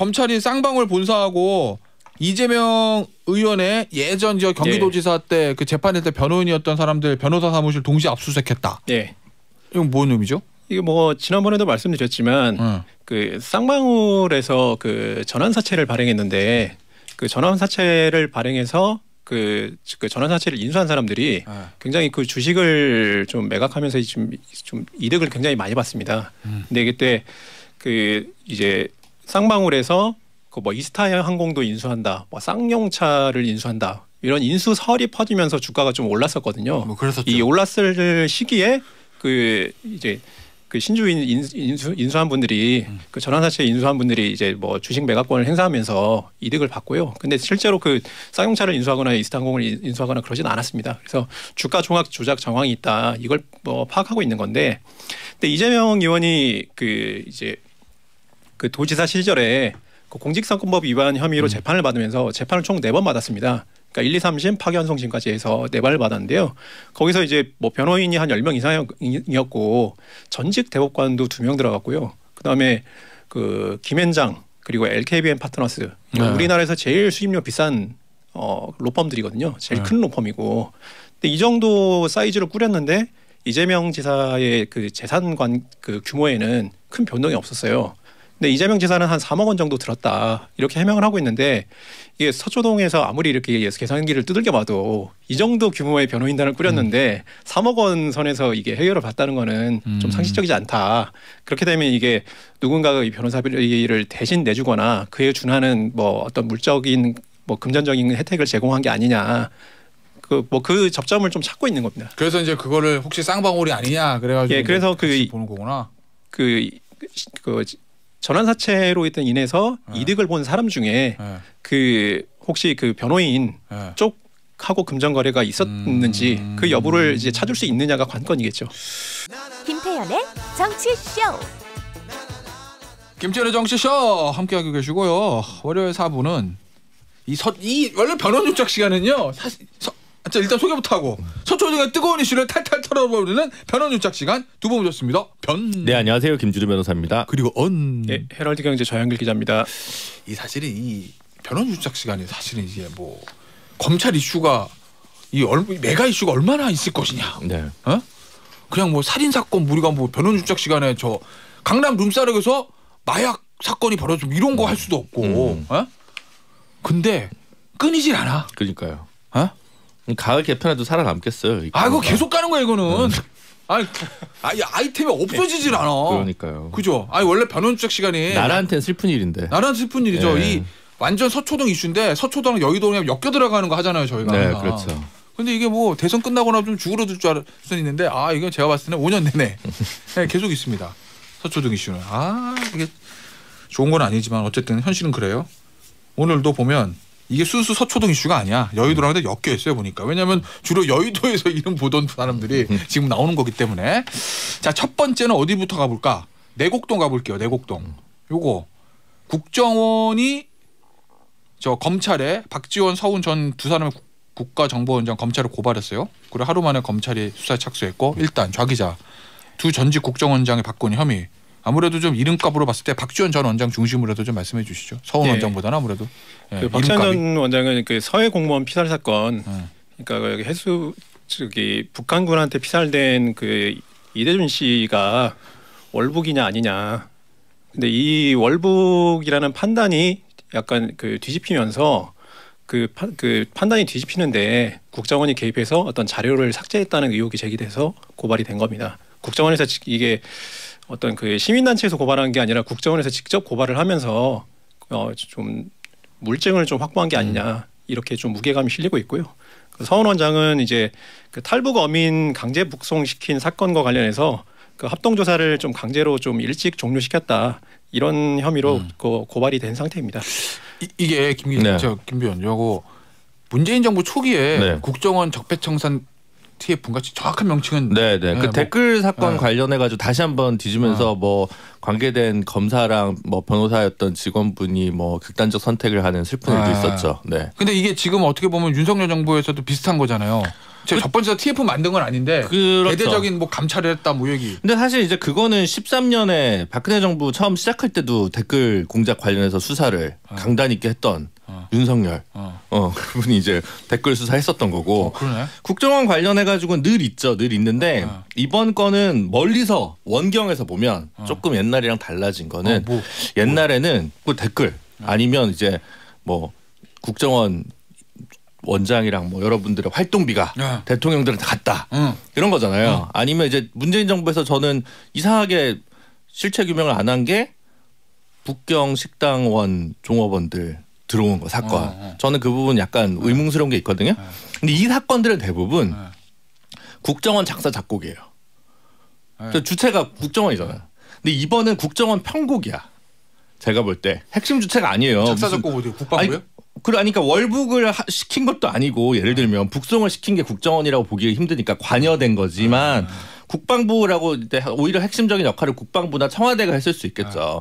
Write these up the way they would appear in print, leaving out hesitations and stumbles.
검찰이 쌍방울 본사하고 이재명 의원의 예전 저 경기도지사 때 그 재판할 때 변호인이었던 사람들 변호사 사무실 동시에 압수수색했다. 네. 이건 뭔 의미죠? 이게 뭐 지난번에도 말씀드렸지만 그 쌍방울에서 그 전환사채를 발행했는데 그 전환사채를 발행해서 그 전환사채를 인수한 사람들이 굉장히 그 주식을 좀 매각하면서 좀 이득을 굉장히 많이 봤습니다. 근데 그때 그 이제 쌍방울에서 그 뭐 이스타 항공도 인수한다, 뭐 쌍용차를 인수한다 이런 인수설이 퍼지면서 주가가 좀 올랐었거든요. 뭐 그랬었죠. 이 올랐을 시기에 그 이제 그 신주인 인수한 분들이 그 전환사채 인수한 분들이 이제 뭐 주식 매각권을 행사하면서 이득을 봤고요. 근데 실제로 그 쌍용차를 인수하거나 이스타항공을 인수하거나 그러진 않았습니다. 그래서 주가 종합 조작 정황이 있다. 이걸 뭐 파악하고 있는 건데, 근데 이재명 의원이 그 이제 그 도지사 시절에 그 공직선거법 위반 혐의로 재판을 받으면서 재판을 총 4번 받았습니다. 그러니까 1, 2, 3심 파기환송심까지 해서 4번을 받았는데요. 거기서 이제 뭐 변호인이 한 10명 이상이었고 전직 대법관도 2명 들어갔고요. 그다음에 그 김앤장 그리고 LKBN 파트너스 우리나라에서 제일 수임료 비싼 로펌들이거든요. 제일 큰 로펌이고. 근데 이 정도 사이즈로 꾸렸는데 이재명 지사의 그 재산 그 규모에는 큰 변동이 없었어요. 근데 이재명 지사는 한 3억 원 정도 들었다 이렇게 해명을 하고 있는데, 이게 서초동에서 아무리 이렇게 계산기를 두들겨 봐도 이 정도 규모의 변호인단을 꾸렸는데 3억 원 선에서 이게 해결을 받다는 거는 좀 상식적이지 않다. 그렇게 되면 이게 누군가가 이 변호사비를 대신 내주거나 그에 준하는 뭐 어떤 물적인 뭐 금전적인 혜택을 제공한 게 아니냐. 그 접점을 좀 찾고 있는 겁니다. 그래서 이제 그거를 혹시 쌍방울이 아니냐 그래가지고 예, 그래서 보는 거구나. 그 전환사채로 인해서 이득을 본 사람 중에 그 혹시 그 변호인 쪽하고 금전거래가 있었는지 그 여부를 이제 찾을 수 있느냐가 관건이겠죠. 김태현의 정치쇼. 김태현의 정치쇼 함께하고 계시고요. 월요일 4부는 이 원래 변론 요착 시간은요. 사실 자, 일단 소개부터 하고 서초동의 뜨거운 이슈를 탈탈 털어버리는 변론 요착 시간 두 번 모셨습니다. 네, 안녕하세요. 김주루 변호사입니다. 그리고 네, 헤럴드 경제 저양길 기자입니다. 이 사실은 이 변론 요착 시간이 사실은 이제 뭐 검찰 이슈가 메가 이슈가 얼마나 있을 것이냐. 네. 그냥 뭐 살인 사건 우리가 뭐 변론 요착 시간에 저 강남 룸사락에서 마약 사건이 벌어지면 이런 거 할 수도 없고. 근데 끊이질 않아. 그러니까요. 가을 개편에도 살아남겠어요. 그거 계속 가는 거야 이거는. 아이템이 없어지질 않아. 그러니까요. 그죠? 원래 변론 요착 시간이 나라한테는 슬픈 일인데. 나라한테 슬픈 일이죠. 이 완전 서초동 이슈인데 서초동 여의도랑 엮여 들어가는 거 하잖아요 저희가. 네, 그렇죠. 근데 이게 뭐 대선 끝나거나 좀 죽으러들 줄 알 수는 있는데 이건 제가 봤을 때는 5년 내내 네, 계속 있습니다. 서초동 이슈는. 이게 좋은 건 아니지만 어쨌든 현실은 그래요. 오늘도 보면 이게 순수 서초동 이슈가 아니야. 여의도랑 엮여 있어요 보니까. 왜냐하면 주로 여의도에서 이름 보던 사람들이 지금 나오는 거기 때문에. 자, 첫 번째는 어디부터 가볼까? 내곡동 가볼게요. 내곡동. 요거 국정원이 저 검찰에 박지원, 서훈 전 두 사람의 국가정보원장 검찰을 고발했어요. 그리고 하루 만에 검찰이 수사에 착수했고, 일단 좌기자 두 전직 국정원장의 박건희 혐의. 아무래도 좀 이름값으로 봤을 때 박지원 전 원장 중심으로 해도 좀 말씀해 주시죠. 서훈 원장보다는 아무래도. 그 박지원 전 원장은 그 서해 공무원 피살 사건, 그러니까 북한군한테 피살된 그 이대준 씨가 월북이냐 아니냐. 근데 이 월북이라는 판단이 약간 그 뒤집히면서 그 판단이 뒤집히는데 국정원이 개입해서 어떤 자료를 삭제했다는 의혹이 제기돼서 고발이 된 겁니다. 국정원에서 이게 어떤 그 시민단체에서 고발한 게 아니라 국정원에서 직접 고발을 하면서 좀 물증을 좀 확보한 게 아니냐 이렇게 좀 무게감이 실리고 있고요. 서훈 원장은 이제 그 탈북 어민 강제 북송시킨 사건과 관련해서 그 합동조사를 좀 강제로 좀 일찍 종료시켰다 이런 혐의로 고발이 된 상태입니다. 이게 김비원 요거 문재인 정부 초기에 국정원 적폐청산 TF인가 정확한 명칭은 그 댓글 사건 관련해 가지고 다시 한번 뒤지면서 뭐 관계된 검사랑 뭐 변호사였던 직원분이 뭐 극단적 선택을 하는 슬픈 일도 있었죠. 네. 근데 이게 지금 어떻게 보면 윤석열 정부에서도 비슷한 거잖아요. 제가 첫 번째 TF 만든 건 아닌데 그렇죠. 대대적인 뭐 감찰을 했다 뭐 얘기. 근데 사실 이제 그거는 13년에 박근혜 정부 처음 시작할 때도 댓글 공작 관련해서 수사를 강단 있게 했던 윤석열 그분이 이제 댓글 수사했었던 거고. 그러네. 국정원 관련해 가지고는 늘 있죠. 늘 있는데 이번 건은 멀리서 원경에서 보면 조금 옛날이랑 달라진 거는 옛날에는 뭐 댓글 아니면 이제 뭐 국정원 원장이랑 뭐 여러분들의 활동비가 대통령들한테 갔다 이런 거잖아요. 아니면 이제 문재인 정부에서 저는 이상하게 실체 규명을 안 한 게 북경 식당원 종업원들 들어온 거 사건. 저는 그 부분 약간 의문스러운 게 있거든요. 근데 이 사건들은 대부분 국정원 작사 작곡이에요. 주체가 국정원이잖아요. 근데 이번은 국정원 편곡이야. 제가 볼 때 핵심 주체가 아니에요. 작사 작곡 어디 국방부요? 그러니까 월북을 시킨 것도 아니고 예를 들면 북송을 시킨 게 국정원이라고 보기 힘드니까 관여된 거지만 국방부라고 오히려 핵심적인 역할을 국방부나 청와대가 했을 수 있겠죠.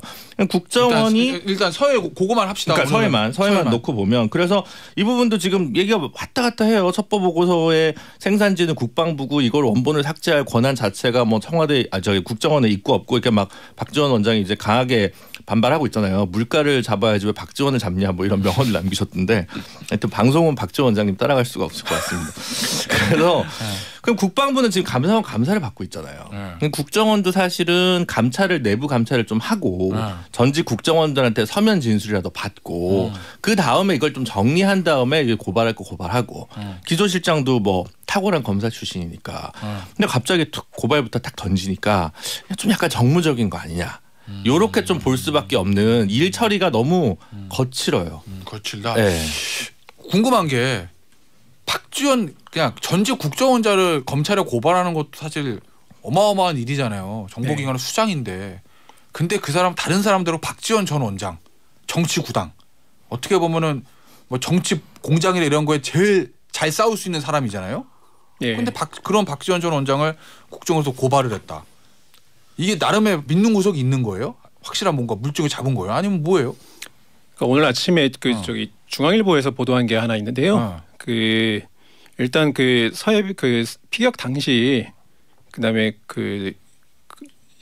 국정원이 일단 서해 그거만 합시다. 그러니까 서해만 놓고 보면 그래서 이 부분도 지금 얘기가 왔다 갔다 해요. 첩보 보고서의 생산지는 국방부고 이걸 원본을 삭제할 권한 자체가 뭐 청와대 저기 국정원에 있고 없고 이렇게 막 박지원 원장이 이제 강하게 반발하고 있잖아요. 물가를 잡아야지 왜 박지원을 잡냐 뭐 이런 명언을 남기셨던데 하여튼 방송은 박지원 원장님 따라갈 수가 없을 것 같습니다. 그래서 그럼 국방부는 지금 감사를 받고 있잖아요. 국정원도 사실은 내부 감찰을 좀 하고 전직 국정원들한테 서면 진술이라도 받고 그 다음에 이걸 좀 정리한 다음에 이제 고발할 거 고발하고 기조실장도 뭐 탁월한 검사 출신이니까 근데 갑자기 고발부터 딱 던지니까 좀 약간 정무적인 거 아니냐. 요렇게 좀 볼 수밖에 없는 일 처리가 너무 거칠어요. 거칠다. 네. 궁금한 게 박지원 그냥 전직 국정원자를 검찰에 고발하는 것도 사실 어마어마한 일이잖아요. 정보기관의 수장인데. 근데 그 사람 다른 사람대로 박지원 전 원장 정치구당 어떻게 보면은 뭐 정치 공장이나 이런 거에 제일 잘 싸울 수 있는 사람이잖아요. 그런데 그런 박지원 전 원장을 국정원에서 고발을 했다. 이게 나름의 믿는 구석이 있는 거예요? 확실한 뭔가 물증을 잡은 거예요? 아니면 뭐예요? 그러니까 오늘 아침에 저기 중앙일보에서 보도한 게 하나 있는데요. 일단 서해 피격 당시 그다음에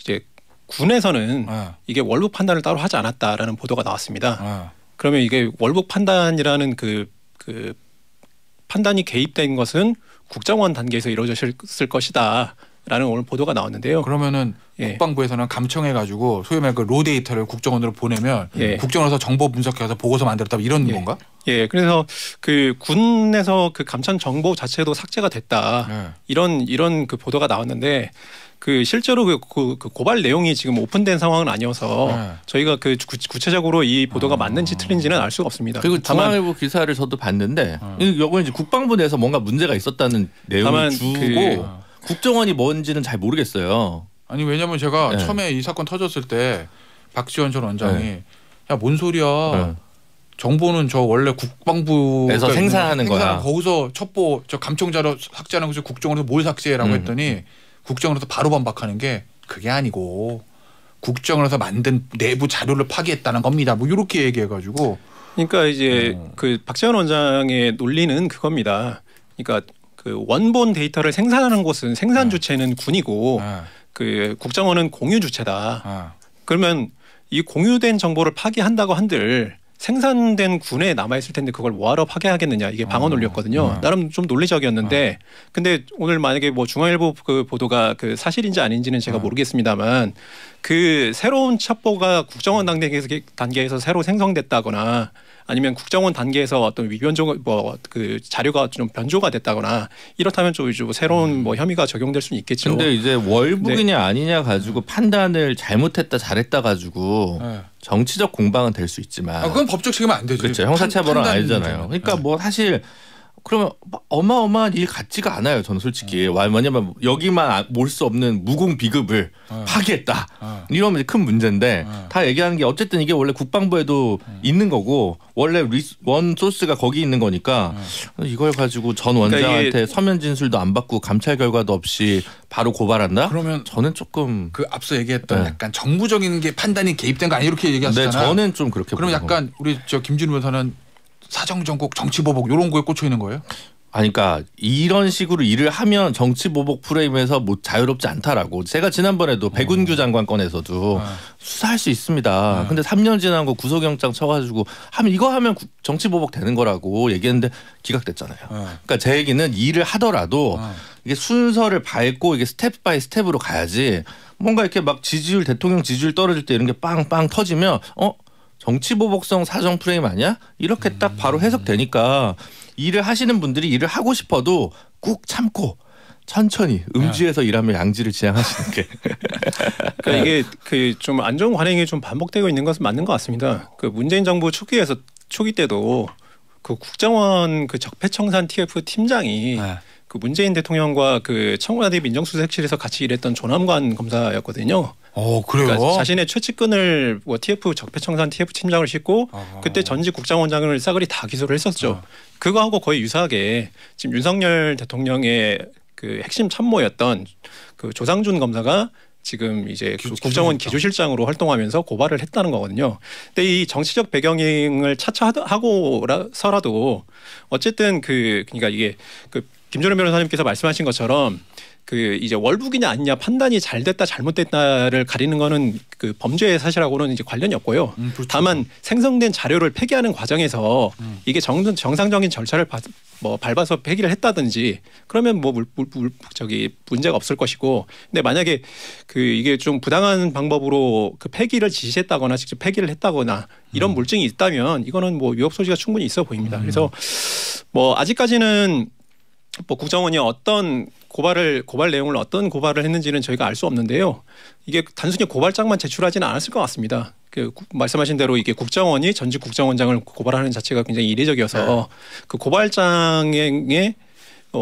이제 군에서는 이게 월북 판단을 따로 하지 않았다라는 보도가 나왔습니다. 그러면 이게 월북 판단이라는 그 판단이 개입된 것은 국정원 단계에서 이루어졌을 것이다. 라는 오늘 보도가 나왔는데요. 그러면은 국방부에서는 감청해가지고 소위 말해 로 데이터를 국정원으로 보내면 국정원에서 정보 분석해서 보고서 만들었다 이런 건가? 그래서 군에서 감청 정보 자체도 삭제가 됐다. 이런 보도가 나왔는데 실제로 고발 내용이 지금 오픈된 상황은 아니어서 저희가 구체적으로 이 보도가 맞는지 틀린지는 알 수가 없습니다. 그리고 중앙일보 기사를 저도 봤는데 이건 이제 국방부 내에서 뭔가 문제가 있었다는 내용을 주고 국정원이 뭔지는 잘 모르겠어요. 아니 왜냐면 제가 처음에 이 사건 터졌을 때 박지원 전 원장이 야 뭔 소리야. 정보는 저 원래 국방부에서 생산하는 거야. 거기서 첩보 저 감청 자료 삭제하는 것을 국정원에서 뭘 삭제라고 했더니 국정원에서 바로 반박하는 게 그게 아니고 국정원에서 만든 내부 자료를 파기했다는 겁니다. 뭐 이렇게 얘기해가지고. 그러니까 이제 박지원 원장의 논리는 그겁니다. 그러니까 원본 데이터를 생산하는 곳은 생산 주체는 군이고 국정원은 공유 주체다. 그러면 이 공유된 정보를 파기한다고 한들 생산된 군에 남아있을 텐데 그걸 뭐하러 파괴하겠느냐 이게 방어 논리였거든요. 나름 좀 논리적이었는데 근데 오늘 만약에 뭐 중앙일보 보도가 사실인지 아닌지는 제가 모르겠습니다만 새로운 첩보가 국정원 단계에서 새로 생성됐다거나 아니면 국정원 단계에서 어떤 위변적 자료가 좀 변조가 됐다거나 이렇다면 좀 새로운 혐의가 적용될 수는 있겠죠. 근데 이제 월북이냐 아니냐 가지고 판단을 잘못했다 잘했다 가지고 정치적 공방은 될 수 있지만 그건 법적 책임은 안 되죠. 그렇죠. 형사처벌은 아니잖아요. 그러니까 뭐 사실 그러면 어마어마한 일 같지가 않아요. 저는 솔직히. 왜냐면 여기만 몰 수 없는 무공 비급을 파기했다. 이러면 큰 문제인데 다 얘기하는 게 어쨌든 이게 원래 국방부에도 있는 거고 원래 원 소스가 거기 있는 거니까 이걸 가지고 전 원장한테 그러니까 서면 진술도 안 받고 감찰 결과도 없이 바로 고발한다? 그러면 저는 조금 앞서 얘기했던 약간 정부적인 게 판단이 개입된 거 아니 이렇게 얘기하셨잖아요. 네, 저는 좀 그렇게 그럼 약간 우리 김준우 변호사는 사정정국 정치보복 이런 거에 꽂혀 있는 거예요? 그러니까 이런 식으로 일을 하면 정치 보복 프레임에서 뭐 자유롭지 않다라고. 제가 지난번에도 백운규 장관 건에서도 수사할 수 있습니다. 근데 3년 지난 거 구속영장 쳐가지고 하면 이거 하면 정치 보복 되는 거라고 얘기했는데 기각됐잖아요. 그러니까 제 얘기는 일을 하더라도 이게 순서를 밟고 이게 스텝 바이 스텝으로 가야지. 뭔가 이렇게 막 지지율 대통령 지지율 떨어질 때 이런 게 빵빵 터지면 정치 보복성 사정 프레임 아니야? 이렇게 딱 바로 해석되니까. 일을 하시는 분들이 일을 하고 싶어도 꾹 참고 천천히 음지에서 일하며 양지를 지향하시는 게. 그러니까 이게 그 좀 안 좋은 관행이 좀 반복되고 있는 것은 맞는 것 같습니다. 그 문재인 정부 초기 때도 그 국정원 그 적폐청산 TF 팀장이 그 문재인 대통령과 그 청와대 민정수석실에서 같이 일했던 조남관 검사였거든요. 그래요? 그러니까 자신의 최측근을 뭐 TF 적폐청산 TF 팀장을 싣고 그때 전직 국정원장을 싸그리 다 기소를 했었죠. 그거하고 거의 유사하게 지금 윤석열 대통령의 그 핵심 참모였던 그 조상준 검사가 지금 이제 국정원 기조실장으로 활동하면서 고발을 했다는 거거든요. 근데 이 정치적 배경을 차차하고서라도 어쨌든 그러니까 이게 그 김준호 변호사님께서 말씀하신 것처럼 그 이제 월북이냐 아니냐 판단이 잘 됐다 잘못됐다를 가리는 거는 그 범죄의 사실하고는 이제 관련이 없고요. 그렇죠. 다만 생성된 자료를 폐기하는 과정에서 이게 정상적인 절차를 밟아서 폐기를 했다든지 그러면 뭐 문제가 없을 것이고, 근데 만약에 그 이게 좀 부당한 방법으로 그 폐기를 지시했다거나 직접 폐기를 했다거나 이런 물증이 있다면 이거는 뭐 위법 소지가 충분히 있어 보입니다. 그래서 뭐 아직까지는 뭐 국정원이 어떤 고발 내용을 어떤 고발을 했는지는 저희가 알 수 없는데요. 이게 단순히 고발장만 제출하지는 않았을 것 같습니다. 그 말씀하신 대로 이게 국정원이 전직 국정원장을 고발하는 자체가 굉장히 이례적이어서 그 고발장에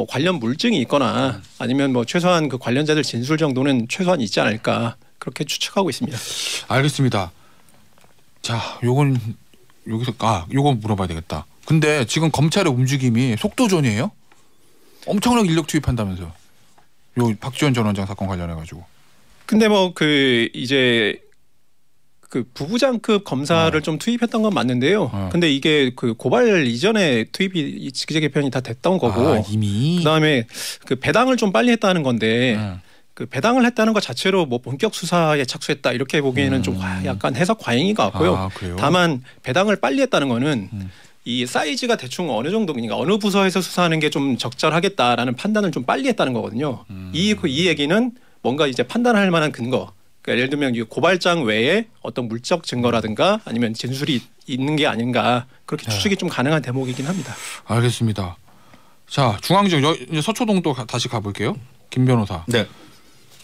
관련 물증이 있거나 아니면 뭐 최소한 그 관련자들 진술 정도는 최소한 있지 않을까 그렇게 추측하고 있습니다. 알겠습니다. 자, 요건 여기서 요건 물어봐야 되겠다. 근데 지금 검찰의 움직임이 속도전이에요? 엄청나게 인력 투입한다면서요. 요 박지원 전 원장 사건 관련해 가지고. 근데 뭐 그 이제 그 부부장급 검사를 좀 투입했던 건 맞는데요. 근데 이게 그 고발 이전에 투입이 직제 개편이 다 됐던 거고. 이미. 그다음에 그 배당을 좀 빨리 했다는 건데. 그 배당을 했다는 것 자체로 뭐 본격 수사에 착수했다 이렇게 보기에는 좀 약간 해석 과잉인 것 같고요. 다만 배당을 빨리 했다는 거는 이 사이즈가 대충 어느 정도, 그러니까 어느 부서에서 수사하는 게 좀 적절하겠다라는 판단을 좀 빨리 했다는 거거든요. 이 얘기는 뭔가 이제 판단할 만한 근거. 그러니까 예를 들면 이 고발장 외에 어떤 물적 증거라든가 아니면 진술이 있는 게 아닌가 그렇게 추측이 좀 가능한 대목이긴 합니다. 알겠습니다. 자, 중앙지검 이제 서초동도 다시 가볼게요. 김 변호사. 네.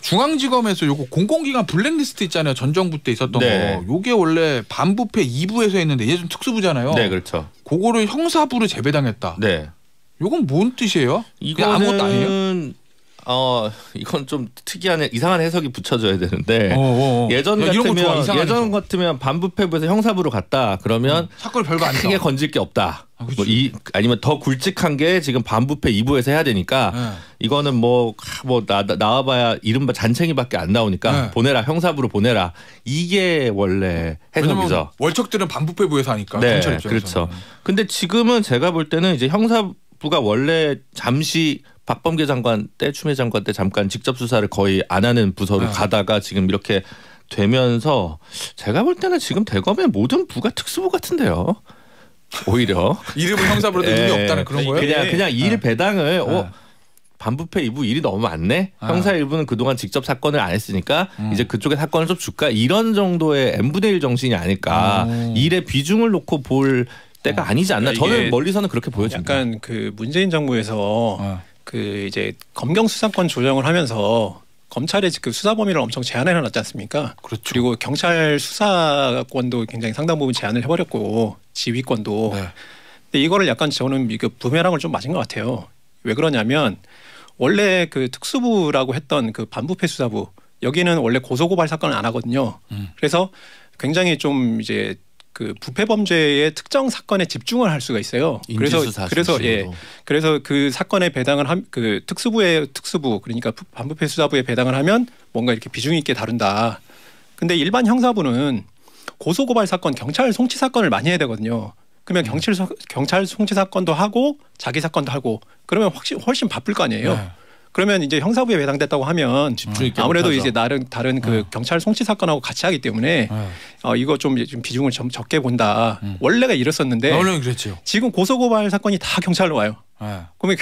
중앙지검에서 요거 공공기관 블랙리스트 있잖아요. 전 정부 때 있었던 거. 요게 원래 반부패 2부에서 했는데 얘 좀 특수부잖아요. 네, 그렇죠. 그거를 형사부로 재배당했다. 네. 요건 뭔 뜻이에요? 이거는 아무것도 아니에요? 이건 좀 특이한 이상한 해석이 붙여져야 되는데 예전 같으면 반부패부에서 형사부로 갔다 그러면 사건을 별거 안 크게 건질 게 없다. 아니면 더 굵직한 게 지금 반부패 2부에서 해야 되니까 이거는 나와봐야 이른바 잔챙이밖에 안 나오니까 보내라, 형사부로 보내라. 이게 원래 해석이죠. 월척들은 반부패부에서 하니까. 네, 그렇죠. 근데 지금은 제가 볼 때는 이제 형사부가 원래 잠시 박범계 장관 때, 추미애 장관 때 잠깐 직접 수사를 거의 안 하는 부서로 가다가 지금 이렇게 되면서 제가 볼 때는 지금 대검의 모든 부가 특수부 같은데요. 오히려 이름은 형사부로도 의미 없다는 그런 거예요? 그냥 일 배당을 반부패 2부 일이 너무 많네. 형사 1부는 그동안 직접 사건을 안 했으니까 이제 그쪽에 사건을 좀 줄까 이런 정도의 n분의 1 정신이 아닐까. 일의 비중을 놓고 볼 때가 아니지 않나. 저는 멀리서는 그렇게 보여집니다. 약간 그 문재인 정부에서 그 이제 검경 수사권 조정을 하면서 검찰의 그 수사 범위를 엄청 제한해 놨지 않습니까? 그렇죠. 그리고 경찰 수사권도 굉장히 상당 부분 제한을 해버렸고 지휘권도. 근데 이거를 약간 저는 그 부메랑을 좀 맞은 것 같아요. 왜 그러냐면 원래 그 특수부라고 했던 그 반부패 수사부 여기는 원래 고소고발 사건을 안 하거든요. 그래서 굉장히 좀 이제 그 부패 범죄의 특정 사건에 집중을 할 수가 있어요. 그래서 그 사건에 배당을 그 특수부 그러니까 반부패 수사부에 배당을 하면 뭔가 이렇게 비중 있게 다룬다. 근데 일반 형사부는 고소고발 사건, 경찰 송치 사건을 많이 해야 되거든요. 그러면 경찰 송치 사건도 하고 자기 사건도 하고 그러면 훨씬 바쁠 거 아니에요. 네. 그러면 이제 형사부에 배당됐다고 하면 집중 있게 아무래도 못하죠. 이제 다른 그 경찰 송치 사건하고 같이 하기 때문에 이거 좀 비중을 좀 적게 본다. 원래가 이랬었는데 원래는 그랬죠. 지금 고소고발 사건이 다 경찰로 와요. 네. 그러면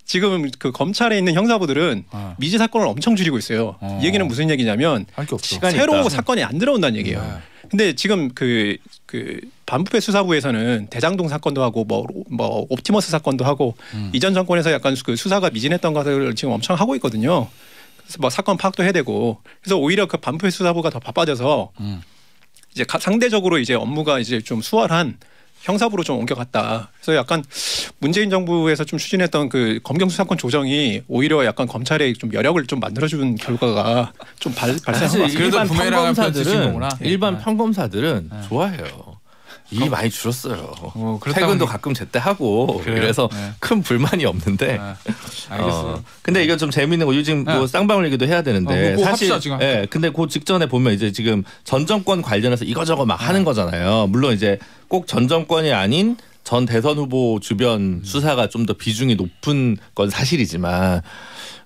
지금 그 검찰에 있는 형사부들은 미제 사건을 엄청 줄이고 있어요. 이 얘기는 무슨 얘기냐면 할 게 없죠. 시간이 새로운 있다. 사건이 안 들어온다는 얘기예요. 네. 근데 지금 그 반부패 수사부에서는 대장동 사건도 하고 뭐 옵티머스 사건도 하고 이전 정권에서 약간 그 수사가 미진했던 것을 지금 엄청 하고 있거든요. 그래서 뭐 사건 파악도 해야 되고 그래서 오히려 그 반부패 수사부가 더 바빠져서 이제 상대적으로 이제 업무가 이제 좀 수월한 형사부로 좀 옮겨갔다. 그래서 약간 문재인 정부에서 좀 추진했던 그 검경 수사권 조정이 오히려 약간 검찰의 좀 여력을 좀 만들어준 결과가 좀 발생한 것 사실 같습니다. 그래도 일반 부메랑을 펼치신 평검사들은 거구나. 일반 평검사들은 좋아해요. 일이 많이 줄었어요. 그렇다고 퇴근도 가끔 제때 하고 그래요? 그래서 네. 큰 불만이 없는데. 알겠어요. 근데 이거 좀 재밌는 거 요즘 뭐 쌍방울 얘기도 해야 되는데 그거 사실 합시다, 지금. 예. 근데 그 직전에 보면 이제 지금 전 정권 관련해서 이거저거 막 하는 거잖아요. 물론 이제 꼭 전 정권이 아닌 전 대선 후보 주변 수사가 좀 더 비중이 높은 건 사실이지만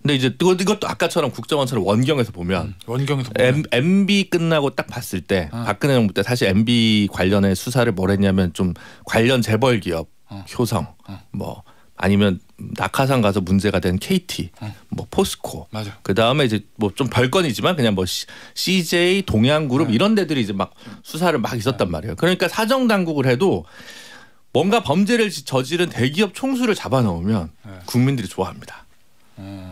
근데 이제 이것도 아까처럼 국정원처럼 원경에서 보면 원경에서 보면. MB 끝나고 딱 봤을 때 박근혜 정부 때 사실 MB 관련의 수사를 뭘 했냐면 좀 관련 재벌 기업 효성 뭐 아니면 낙하산 가서 문제가 된 KT 뭐 포스코 맞아. 그다음에 이제 뭐 좀 별건이지만 그냥 뭐 CJ 동양그룹 이런 데들이 이제 막 수사를 막 있었단 말이에요. 그러니까 사정 당국을 해도 뭔가 범죄를 저지른 대기업 총수를 잡아넣으면 국민들이 좋아합니다.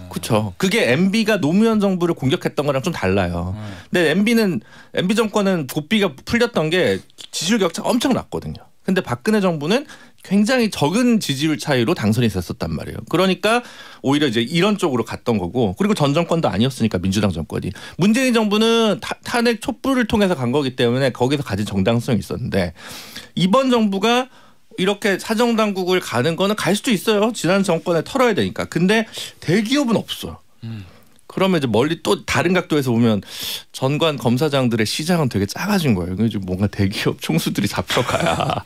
그렇죠. 그게 MB가 노무현 정부를 공격했던 거랑 좀 달라요. 근데 MB 정권은 고삐가 풀렸던 게 지지율 격차가 엄청 났거든요. 근데 박근혜 정부는 굉장히 적은 지지율 차이로 당선이 됐었단 말이에요. 그러니까 오히려 이제 이런 쪽으로 갔던 거고 그리고 전 정권도 아니었으니까 민주당 정권이 문재인 정부는 탄핵 촛불을 통해서 간 거기 때문에 거기서 가진 정당성이 있었는데 이번 정부가 이렇게 사정당국을 가는 거는 갈 수도 있어요. 지난 정권에 털어야 되니까. 근데 대기업은 없어요. 그러면 이제 멀리 또 다른 각도에서 보면 전관 검사장들의 시장은 되게 작아진 거예요. 그래서 뭔가 대기업 총수들이 잡혀가야.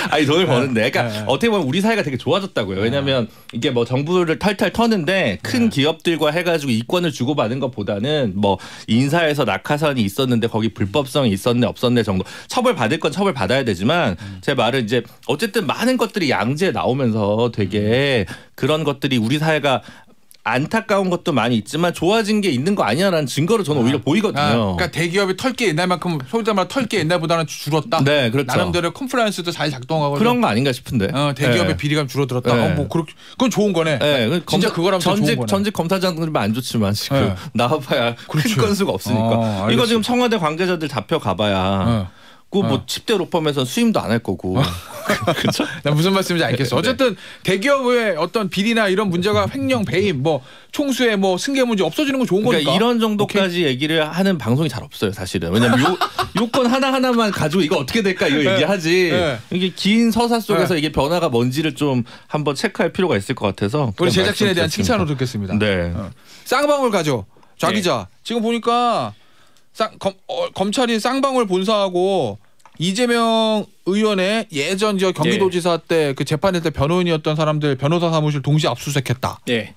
아니 돈을 버는데. 그러니까 어떻게 보면 우리 사회가 되게 좋아졌다고요. 왜냐하면 이게 뭐 정부를 탈탈 터는데 큰 기업들과 해가지고 이권을 주고받은 것보다는 뭐 인사에서 낙하산이 있었는데 거기 불법성이 있었네 없었네 정도 처벌 받을 건 처벌 받아야 되지만 제 말은 이제 어쨌든 많은 것들이 양지에 나오면서 되게 그런 것들이 우리 사회가 안타까운 것도 많이 있지만 좋아진 게 있는 거 아니야라는 증거로 저는 오히려 보이거든요. 그러니까 대기업이 털게 옛날만큼 소비자 말 털게 옛날보다는 줄었다. 네, 그렇죠. 나름대로 컴플라이언스도 잘 작동하고 그런 거 아닌가 싶은데. 대기업의 네. 비리감 줄어들었다. 네. 뭐 그건 좋은 거네. 네, 진짜 그거라면 좋은 거네. 전직 검사장들은 안 좋지만 지금 네. 나와봐야 그렇죠. 큰 건수가 없으니까. 알겠어요. 이거 지금 청와대 관계자들 잡혀가봐야 그 뭐 10대 로펌에서는 수임도 안 할 거고. 그렇죠? 나 무슨 말씀인지 알겠어. 어쨌든 대기업의 어떤 비리나 이런 문제가 횡령, 배임, 뭐 총수의 뭐 승계 문제 없어지는 건 좋은 그러니까 거니까. 이런 정도까지 얘기를 하는 방송이 잘 없어요, 사실은. 왜냐면 요건 하나하나만 가지고 이거 어떻게 될까 이거 얘기하지. 네. 이게 긴 서사 속에서 네. 이게 변화가 뭔지를 좀 한번 체크할 필요가 있을 것 같아서. 우리 제작진에 대한 말씀드렸습니다. 칭찬으로 듣겠습니다. 네. 쌍방울 가죠. 자 네. 기자. 지금 보니까 검찰이 쌍방울 본사하고 이재명 의원의 예전 저 경기도지사 때 그 재판할 때 변호인이었던 사람들 변호사 사무실 동시 압수수색했다. 네.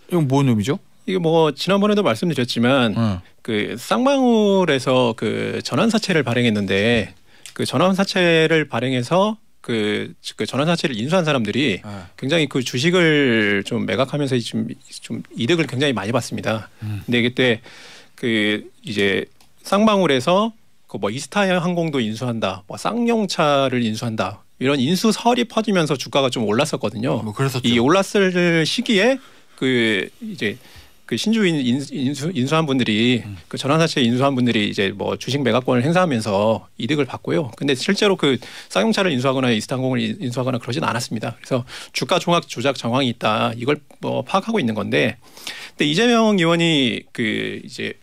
이건 뭔 의미죠? 이게 뭐 지난번에도 말씀드렸지만 그 쌍방울에서 그 전환사채를 발행했는데 그 전환사채를 발행해서 그 전환사채를 인수한 사람들이 굉장히 그 주식을 좀 매각하면서 좀 이득을 굉장히 많이 봤습니다. 근데 그때 그 이제 쌍방울에서 그 뭐 이스타 항공도 인수한다, 뭐 쌍용차를 인수한다 이런 인수설이 퍼지면서 주가가 좀 올랐었거든요. 뭐 그랬었죠. 이 올랐을 시기에 그 이제 그 신주인 인수한 분들이 그 전환사채 인수한 분들이 이제 뭐 주식 매각권을 행사하면서 이득을 봤고요. 근데 실제로 그 쌍용차를 인수하거나 이스타항공을 인수하거나 그러진 않았습니다. 그래서 주가 종합 조작 정황이 있다 이걸 뭐 파악하고 있는 건데, 근데 이재명 의원이 그 이제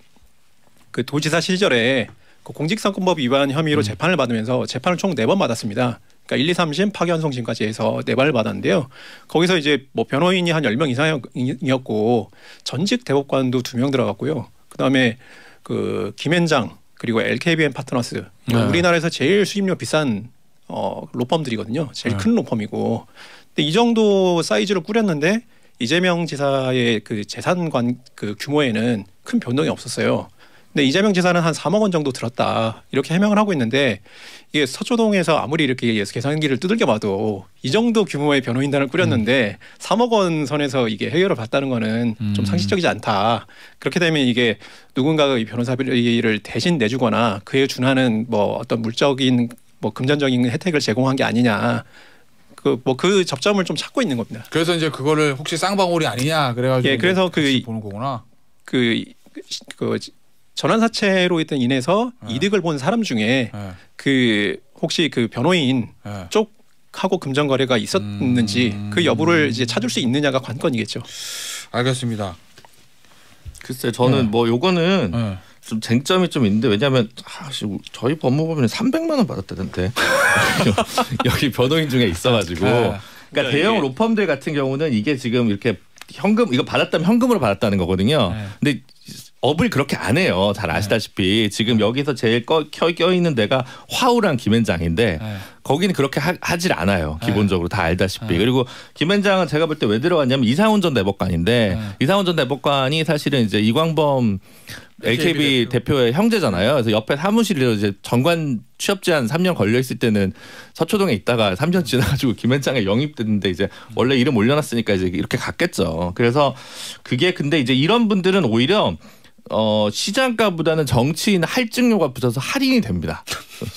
그 도지사 시절에 그 공직선거법 위반 혐의로 재판을 받으면서 재판을 총 4번 받았습니다. 그러니까 1, 2, 3심 파기환송심까지 해서 4번을 받았는데요. 거기서 이제 뭐 변호인이 한 10명 이상이었고 전직 대법관도 2명 들어갔고요. 그다음에 그 김앤장 그리고 LKBN 파트너스 네. 우리나라에서 제일 수임료 비싼 로펌들이거든요. 제일 큰 로펌이고. 근데 이 정도 사이즈로 꾸렸는데 이재명 지사의 그 재산관 그 규모에는 큰 변동이 없었어요. 근데 이재명 지사는 한 3억 원 정도 들었다 이렇게 해명을 하고 있는데 이게 서초동에서 아무리 이렇게 계산기를 두들겨 봐도 이 정도 규모의 변호인단을 꾸렸는데 3억 원 선에서 이게 해결을 받다는 거는 좀 상식적이지 않다. 그렇게 되면 이게 누군가가 이 변호사비를 대신 내주거나 그에 준하는 뭐 어떤 물적인 뭐 금전적인 혜택을 제공한 게 아니냐. 그 접점을 좀 찾고 있는 겁니다. 그래서 이제 그거를 혹시 쌍방울이 아니냐 그래가지고 예, 그래서 보는 거구나. 그 전환사채로 인해서 이득을 본 사람 중에 그 혹시 그 변호인 쪽하고 금전 거래가 있었는지 그 여부를 이제 찾을 수 있느냐가 관건이겠죠. 알겠습니다. 글쎄 저는 뭐 요거는 좀 쟁점이 좀 있는데 왜냐하면 저희 법무법인은 300만 원 받았다던데 여기 변호인 중에 있어가지고 그러니까 대형 로펌들 같은 경우는 이게 지금 이렇게 현금 이거 받았다면 현금으로 받았다는 거거든요. 근데 업을 그렇게 안 해요. 잘 아시다시피 지금 여기서 제일 껴 있는 데가 화우랑 김앤장인데 거기는 그렇게 하질 않아요. 기본적으로 다 알다시피. 그리고 김앤장은 제가 볼 때 왜 들어갔냐면 이상훈 전 대법관인데 이상훈 전 대법관이 사실은 이제 이광범 AKB 대표의 형제잖아요. 그래서 옆에 사무실로 이제 정관 취업 제한 3년 걸려 있을 때는 서초동에 있다가 3년 지나가지고 김앤장에 영입됐는데 이제 원래 이름 올려놨으니까 이제 이렇게 갔겠죠. 그래서 그게 근데 이제 이런 분들은 오히려 시장가보다는 정치인 할증료가 붙어서 할인이 됩니다.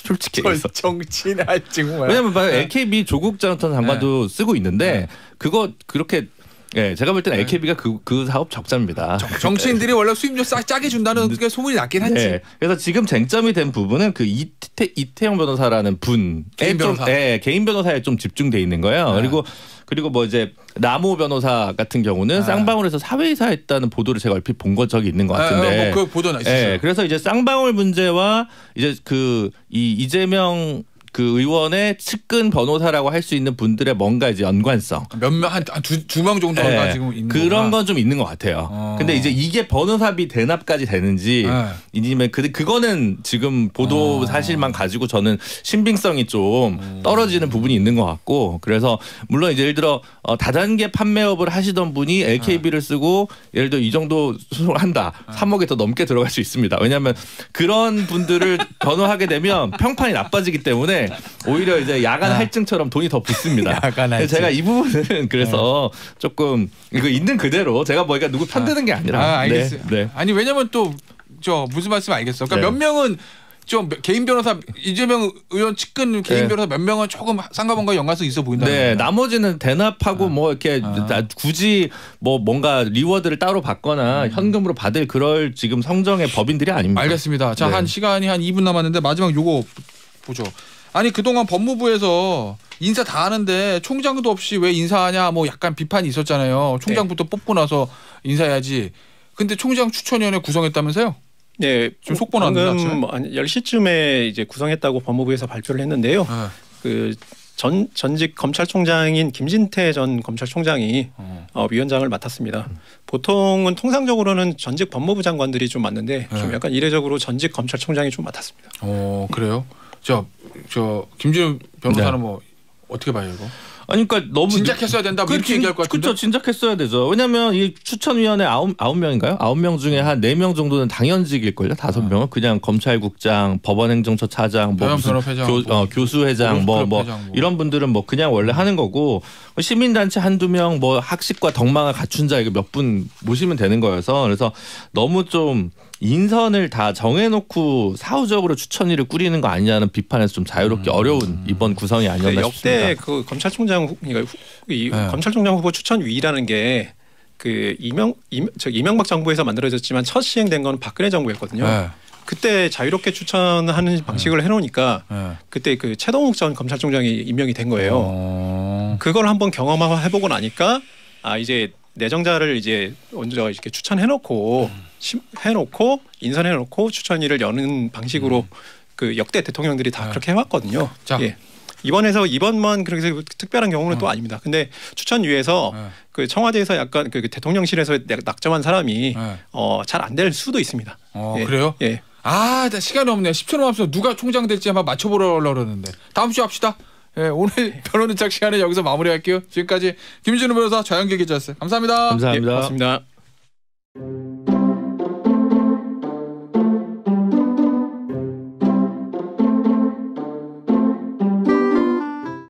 솔직히 얘기해서. 정치인 할증. 왜냐면 AKB 조국 전 장관도 쓰고 있는데 그거 그렇게 제가 볼 때는 AKB가 그 사업 적자입니다. 정치인들이 원래 수입료 짜게 준다는 게 소문이 났긴 했지. 그래서 지금 쟁점이 된 부분은 그 이태영 변호사라는 분의 개인 변호사에 좀 집중돼 있는 거예요. 그리고 뭐 이제 남호 변호사 같은 경우는 쌍방울에서 사회이사했다는 보도를 제가 얼핏 본 적이 있는 것 같은데. 그 보도는 있었어요. 그래서 이제 쌍방울 문제와 이제 이 이재명 그 의원의 측근 변호사라고 할 수 있는 분들의 뭔가 이제 연관성. 몇 명 한 두 명 정도가 지금 있는 그런 건 좀 있는 것 같아요. 근데 이제 이게 변호사비 대납까지 되는지 아니면 그거는 지금 보도 사실만 가지고 저는 신빙성이 좀 떨어지는 부분이 있는 것 같고 그래서 물론 이제 예를 들어 다단계 판매업을 하시던 분이 LKB를 쓰고 예를 들어 이 정도 수송을 한다. 3억에 더 넘게 들어갈 수 있습니다. 왜냐하면 그런 분들을 변호하게 되면 평판이 나빠지기 때문에 오히려 이제 야간 할증처럼 돈이 더 붙습니다. 야간 할증. 제가 이 부분은 그래서 조금 이거 있는 그대로 제가 뭐 누구 편드는 게 아니라. 알겠어요. 네. 아니 왜냐면 또 무슨 말씀 알겠어. 그러니까 몇 명은 좀 개인 변호사 이재명 의원 측근 개인 변호사 몇 명은 조금 상가방과 연관성 있어 보인다. 네, 나머지는 대납하고 뭐 이렇게 굳이 뭐 뭔가 리워드를 따로 받거나 현금으로 받을 그럴 지금 성정의 법인들이 아닙니다. 알겠습니다. 자, 한 시간이 한 2분 남았는데 마지막 요거 보죠. 아니 그동안 법무부에서 인사 다 하는데 총장도 없이 왜 인사하냐 뭐 약간 비판이 있었잖아요. 총장부터 뽑고 나서 인사해야지. 근데 총장 추천위원회 구성했다면서요? 네, 좀 속보 나왔는데 방금 한 10시쯤에 이제 구성했다고 법무부에서 발표를 했는데요. 그 전직 검찰총장인 김진태 전 검찰총장이 위원장을 맡았습니다. 보통은 통상적으로는 전직 법무부 장관들이 좀 맡는데 좀 약간 이례적으로 전직 검찰총장이 좀 맡았습니다. 그래요? 저 김진우 변호사는 뭐 어떻게 봐요 이거? 아니 그러니까 너무 진작했어야 된다 뭐 이렇게 얘기할 것 같은데. 그렇죠. 진작했어야 되죠. 왜냐하면 이 추천위원회 9명인가요? 9명 중에 한 4명 정도는 당연직일걸요. 5명은 그냥 검찰국장, 법원행정처 차장, 뭐 무슨 교수회장 뭐 이런 분들은 뭐 그냥 원래 하는 거고 시민단체 한두 명 뭐 학식과 덕망을 갖춘 자 이거 몇 분 모시면 되는 거여서 그래서 너무 좀 인선을 다 정해놓고 사후적으로 추천위를 꾸리는 거 아니냐는 비판에서 좀 자유롭게 어려운 이번 구성이 아니었나 싶습니다. 역대 그 검찰총장 검찰총장 후보 추천위라는 게 그 이명박 정부에서 만들어졌지만 첫 시행된 건 박근혜 정부였거든요. 그때 자유롭게 추천하는 방식을 해놓으니까 그때 그 최동욱 전 검찰총장이 임명이 된 거예요. 그걸 한번 경험해보고 나니까 이제 내정자를 이제 먼저 이렇게 추천해놓고 인선해놓고 추천위를 여는 방식으로 그 역대 대통령들이 다 그렇게 해왔거든요. 이번만 그렇게 특별한 경우는 또 아닙니다. 근데 추천위에서 그 청와대에서 약간 그 대통령실에서 낙점한 사람이 잘 안 될 수도 있습니다. 그래요? 예. 아, 나 시간이 없네. 10초 남았어. 누가 총장 될지 한번 맞춰보려고 그러는데. 다음 주에 합시다. 예, 오늘 변호는 짝 시간에 여기서 마무리할게요. 지금까지 김준우 변호사, 좌영길 기자였어요. 감사합니다. 감사합니다. 네, 고맙습니다.